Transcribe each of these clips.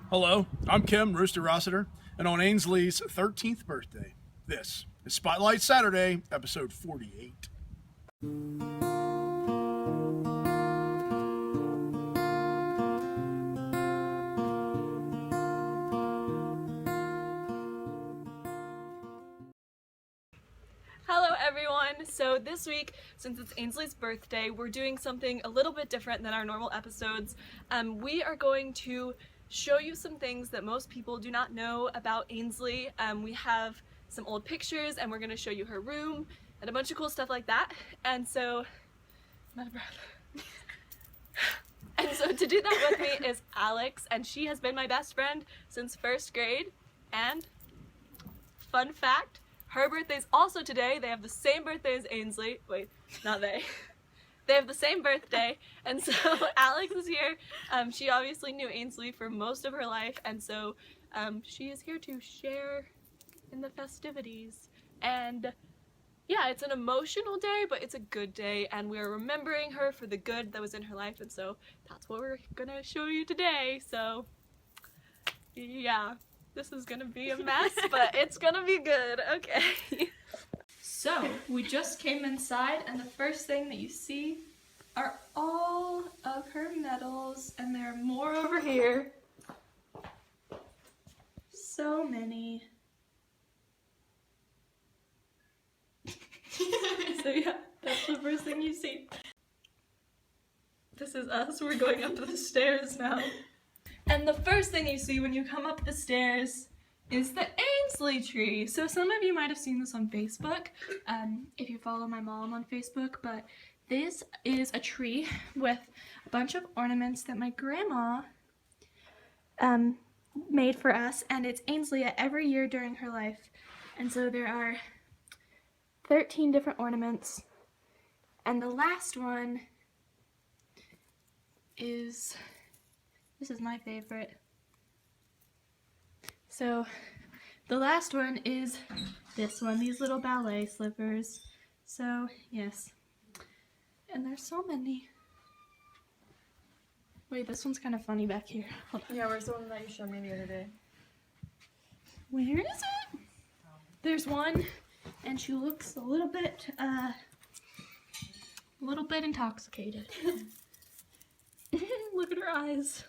Hello, I'm Kim, Rooster Rossiter, and on Ainsley's 13th birthday, this is Spotlight Saturday, episode 48. Hello everyone! So this week, since it's Ainsley's birthday, we're doing something a little bit different than our normal episodes. We are going to show you some things that most people do not know about Ainsley. We have some old pictures and we're going to show you her room and a bunch of cool stuff like that. And so, I'm out of breath. And so to do that with me is Alex, and she has been my best friend since first grade. And, fun fact, her birthday's also today. They have the same birthday as Ainsley. Wait, not they. They have the same birthday, and so Alex is here. She obviously knew Ainsley for most of her life, and so she is here to share in the festivities. And yeah, it's an emotional day, but it's a good day, and we're remembering her for the good that was in her life, and so that's what we're gonna show you today. So yeah, this is gonna be a mess, but it's gonna be good. Okay. So, we just came inside, and the first thing that you see are all of her medals, and there are more over here. So many. So yeah, that's the first thing you see. This is us. We're going up the stairs now. And the first thing you see when you come up the stairs is the Ainsley tree. So some of you might have seen this on Facebook, if you follow my mom on Facebook, but this is a tree with a bunch of ornaments that my grandma made for us, and it's Ainsley every year during her life. And so there are 13 different ornaments, and the last one is, this is my favorite. So the last one is this one, these little ballet slippers. So yes, and there's so many. Wait, this one's kind of funny back here. Hold on. Yeah, where's the one that you showed me the other day? Where is it? There's one, and she looks a little bit intoxicated. Look at her eyes.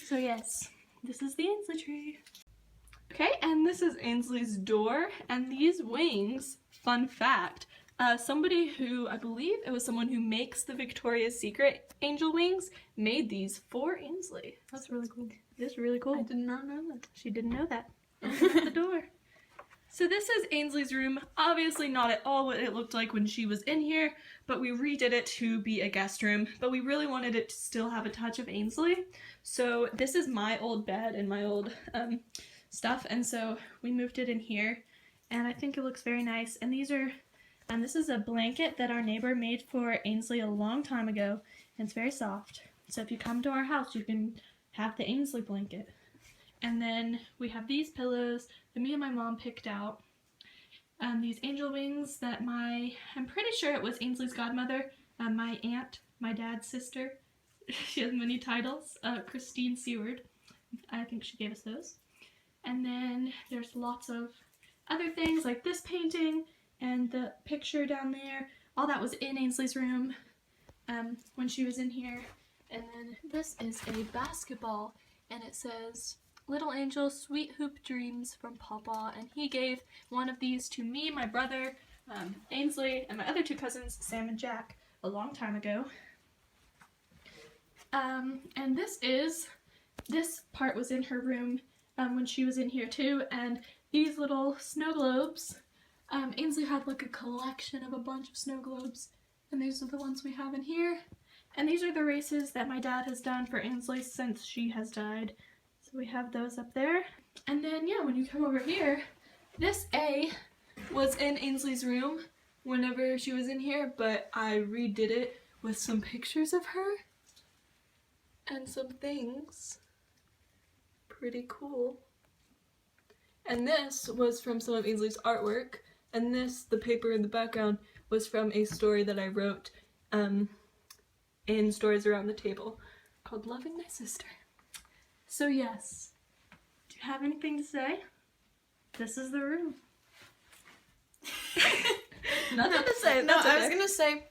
So yes, this is the Ainsley tree. Okay, and this is Ainsley's door, and these wings, fun fact, somebody who, I believe it was someone who makes the Victoria's Secret angel wings, made these for Ainsley. That's really cool. It is really cool. I did not know that. She didn't know that. Open the door. So this is Ainsley's room. Obviously not at all what it looked like when she was in here, but we redid it to be a guest room, but we really wanted it to still have a touch of Ainsley. So this is my old bed and my old stuff, and so we moved it in here, and I think it looks very nice. And these are, this is a blanket that our neighbor made for Ainsley a long time ago, and it's very soft. So if you come to our house, you can have the Ainsley blanket. And then we have these pillows that me and my mom picked out. These angel wings that I'm pretty sure it was Ainsley's godmother, my aunt, my dad's sister. She has many titles, Christine Seward. I think she gave us those. And then there's lots of other things like this painting and the picture down there. All that was in Ainsley's room when she was in here. And then this is a basketball, and it says, "Little angel, sweet hoop dreams from Papa," and he gave one of these to me, my brother, Ainsley, and my other two cousins, Sam and Jack, a long time ago. And this part was in her room when she was in here too, and these little snow globes, Ainsley had like a collection of a bunch of snow globes, and these are the ones we have in here. And these are the races that my dad has done for Ainsley since she has died. So we have those up there. And then, yeah, when you come over here, this A was in Ainsley's room whenever she was in here, but I redid it with some pictures of her and some things. Pretty cool. And this was from some of Ainsley's artwork, and this, the paper in the background, was from a story that I wrote in Stories Around the Table called Loving My Sister. So yes, do you have anything to say? This is the room. Nothing to say. No, That's I was okay. gonna say,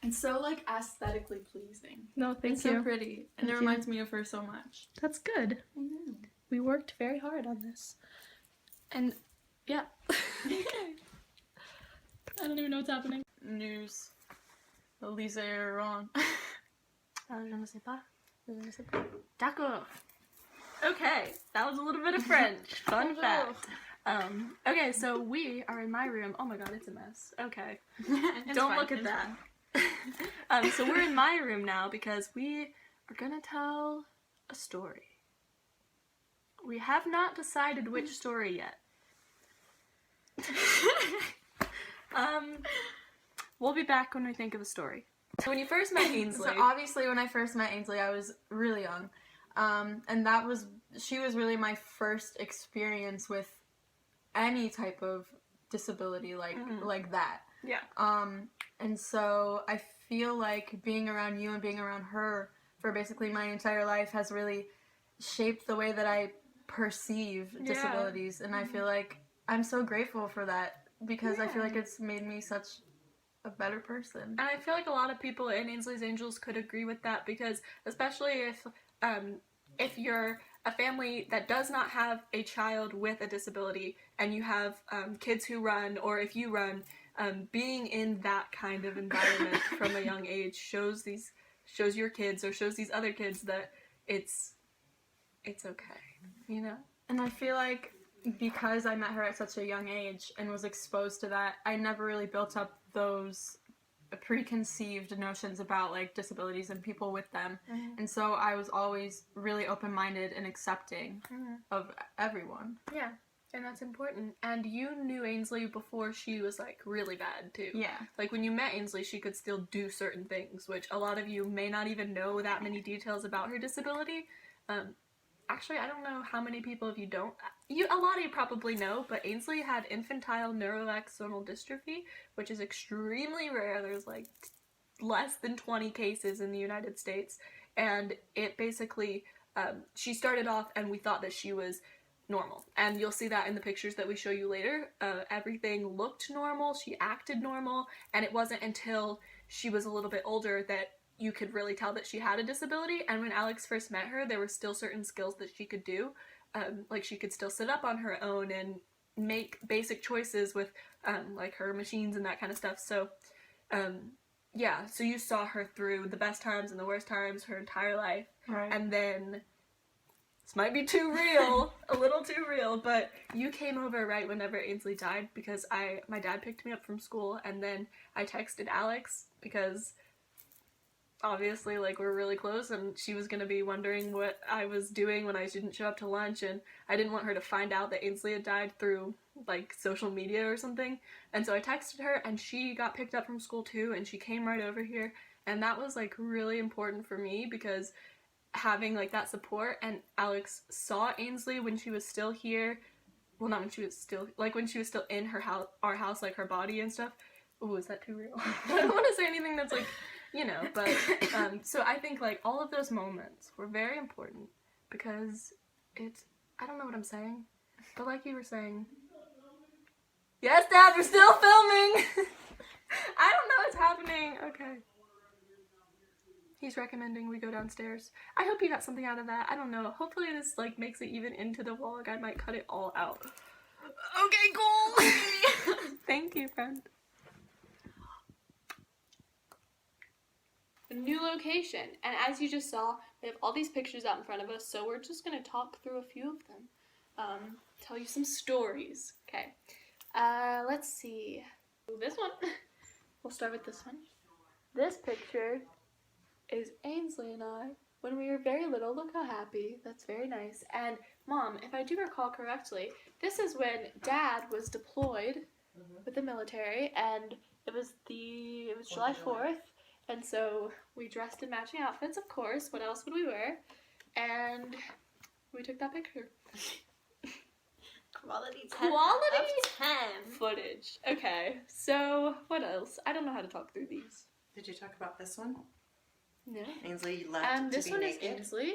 it's so like aesthetically pleasing. No, thank It's you. so pretty, and Thank it you. reminds me of her so much. That's good. I know. We worked very hard on this. And yeah. I don't even know what's happening. News. Elisa, you're wrong. Je ne sais pas. Je ne sais pas. D'accord. Okay, that was a little bit of French. Fun fact. Okay, so we are in my room. Oh my god, it's a mess. Okay. Don't look at that. So we're in my room now because we are gonna tell a story. We have not decided which story yet. We'll be back when we think of a story. So when you first met Ainsley, So obviously when I first met Ainsley, I was really young. And she was really my first experience with any type of disability like that. yeah. And so I feel like being around you and being around her for basically my entire life has really shaped the way that I perceive disabilities. And I feel like I'm so grateful for that because I feel like it's made me such a better person. And I feel like a lot of people in Ainsley's Angels could agree with that because especially if you're a family that does not have a child with a disability and you have kids who run, or if you run, being in that kind of environment from a young age shows your kids or shows these other kids that it's okay, you know? And I feel like because I met her at such a young age and was exposed to that, I never really built up those preconceived notions about like disabilities and people with them. And so I was always really open-minded and accepting of everyone. Yeah, and that's important. And you knew Ainsley before she was like really bad too. Yeah. Like when you met Ainsley, she could still do certain things, which a lot of you may not even know that many details about her disability. Actually, I don't know how many people of you don't. A lot of you probably know, but Ainsley had infantile neuroaxonal dystrophy, which is extremely rare. There's like less than 20 cases in the United States, and it basically, she started off and we thought that she was normal. And you'll see that in the pictures that we show you later. Everything looked normal, she acted normal, and it wasn't until she was a little bit older that you could really tell that she had a disability. And when Alex first met her, there were still certain skills that she could do. Like she could still sit up on her own and make basic choices with like her machines and that kind of stuff. So yeah, so you saw her through the best times and the worst times her entire life. Right. And then, this might be too real, a little too real, but you came over right whenever Ainsley died because my dad picked me up from school, and then I texted Alex because obviously, like, we're really close, and she was gonna be wondering what I was doing when I didn't show up to lunch, and I didn't want her to find out that Ainsley had died through, like, social media or something. And so I texted her, and she got picked up from school too, and she came right over here, and that was, like, really important for me because having, like, that support. And Alex saw Ainsley when she was still here. Well, not when she was still, like, when she was still in our house, like, her body and stuff. Ooh, is that too real? I don't want to say anything that's, like, you know, but, so I think, like, all of those moments were very important because I don't know what I'm saying, but like you were saying, yes, Dad, we're still filming! I don't know what's happening. Okay. He's recommending we go downstairs. I hope you got something out of that. I don't know. Hopefully this, like, makes it even into the vlog. I might cut it all out. Okay, cool! Thank you, friend. A new location, and as you just saw, we have all these pictures out in front of us, so we're just going to talk through a few of them, tell you some stories. Okay, let's see. This one, we'll start with this one. This picture is Ainsley and I when we were very little. Look how happy. That's very nice. And Mom, if I do recall correctly, this is when Dad was deployed with the military, and it was July 4th. And so we dressed in matching outfits, of course. What else would we wear? And we took that picture. Quality 10 Quality out of 10. Footage. Okay, so what else? I don't know how to talk through these. Did you talk about this one? No. Ainsley left And to this be one naked. is Ainsley.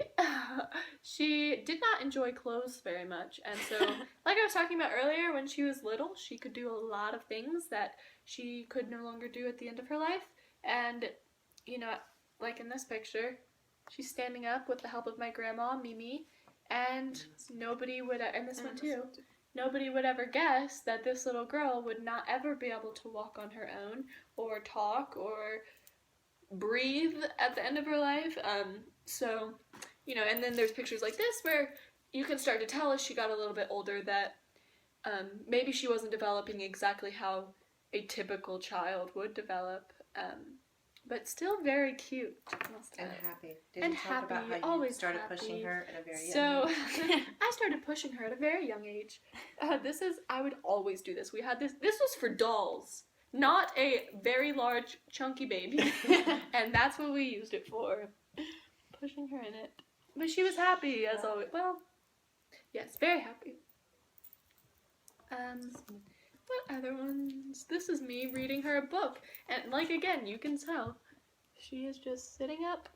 She did not enjoy clothes very much, and so, like I was talking about earlier, when she was little, she could do a lot of things that she could no longer do at the end of her life, and, you know, like in this picture, she's standing up with the help of my grandma, Mimi, and nobody would, and this one too, nobody would ever guess that this little girl would not ever be able to walk on her own, or talk, or breathe at the end of her life, so... You know, and then there's pictures like this where you can start to tell as she got a little bit older that maybe she wasn't developing exactly how a typical child would develop, but still very cute. And happy. Did And you talk happy, about how you always started happy. pushing her at a very So, young age? I started pushing her at a very young age. I would always do this. We had this was for dolls, not a very large, chunky baby, and that's what we used it for. Pushing her in it. But she was happy, as always. Well, yes, very happy. What other ones? This is me reading her a book. And, like, again, you can tell. She is just sitting up.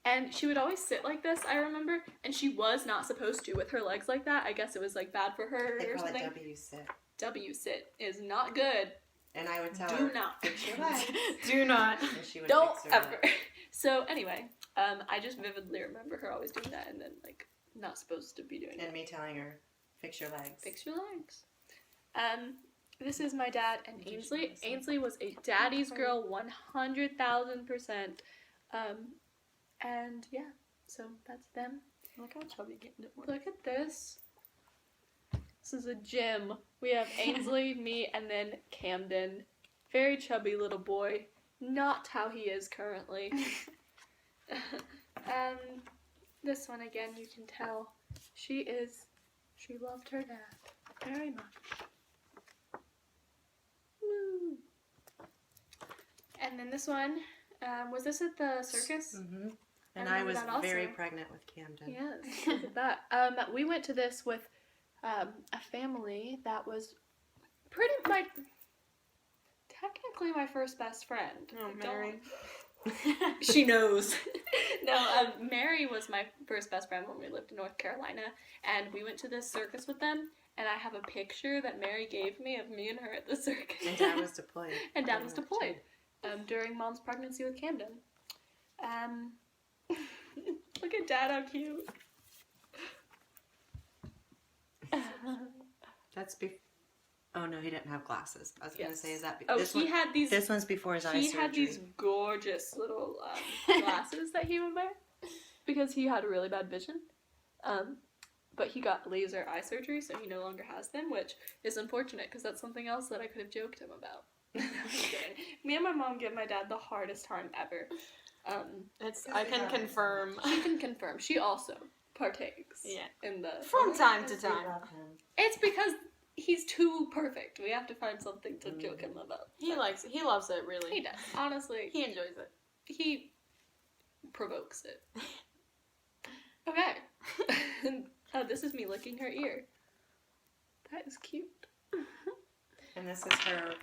And she would always sit like this, I remember. And she was not supposed to with her legs like that. I guess it was, like, bad for her They or call something. it W-sit. W-sit is not good. And I would tell Do her, not. fix your legs. Do not. And she would Don't fix her ever. legs. So, anyway, I just vividly remember her always doing that and then, like, not supposed to be doing it. And me telling her, fix your legs. Fix your legs. This is my dad and Ainsley. Ainsley was a daddy's girl 100,000%. And yeah, so that's them. Look how chubby getting it. Look at this. This is a gym. We have Ainsley, me, and then Camden. Very chubby little boy. Not how he is currently. This one again, you can tell. She loved her dad very much. Woo. And then this one, was this at the circus? Mm-hmm. And I I was remember that very also. pregnant with Camden. Yes, look at that. We went to this with a family that was pretty much technically my first best friend. Oh, Don't- Mary. She knows. No, Mary was my first best friend when we lived in North Carolina, and we went to this circus with them, and I have a picture that Mary gave me of me and her at the circus. And Dad was deployed. And Dad was pretty much, deployed during Mom's pregnancy with Camden. Look at Dad, how cute. That's oh no, he didn't have glasses. I was gonna Yes. say, is that Oh, this he one? had these. This one's before his eye He surgery. had these gorgeous little glasses that he would wear because he had really bad vision. But he got laser eye surgery, so he no longer has them, which is unfortunate because that's something else that I could have joked him about. Me and my mom give my dad the hardest time ever. I can confirm. She can confirm. She also partakes in the... From time to We time. love him. It's because he's too perfect. We have to find something to joke him about. He loves it, really. He does. Honestly, He enjoys it. he provokes it. Okay. Oh, this is me licking her ear. That is cute. And this is her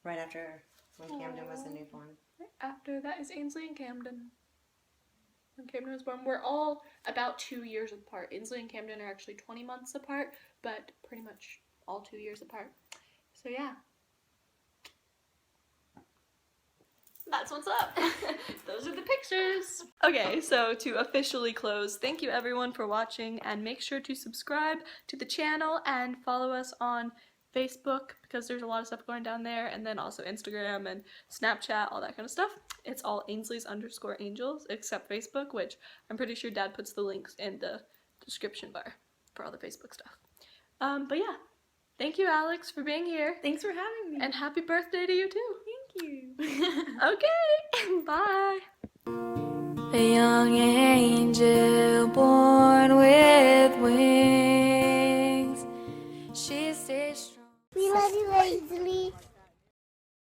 right after when Camden was a newborn. Right after that is Ainsley and Camden. When Camden was born, we're all about 2 years apart. Ainsley and Camden are actually 20 months apart, but pretty much all 2 years apart. So yeah. That's what's up. Those are the pictures. Okay, so to officially close, thank you everyone for watching, and make sure to subscribe to the channel and follow us on Facebook because there's a lot of stuff going down there, and then also Instagram and Snapchat, all that kind of stuff. It's all Ainsley's_angels except Facebook, which I'm pretty sure Dad puts the links in the description bar for all the Facebook stuff. But yeah, thank you Alex for being here, Thanks for having me. and happy birthday to you too. Thank you. Okay, bye. A young angel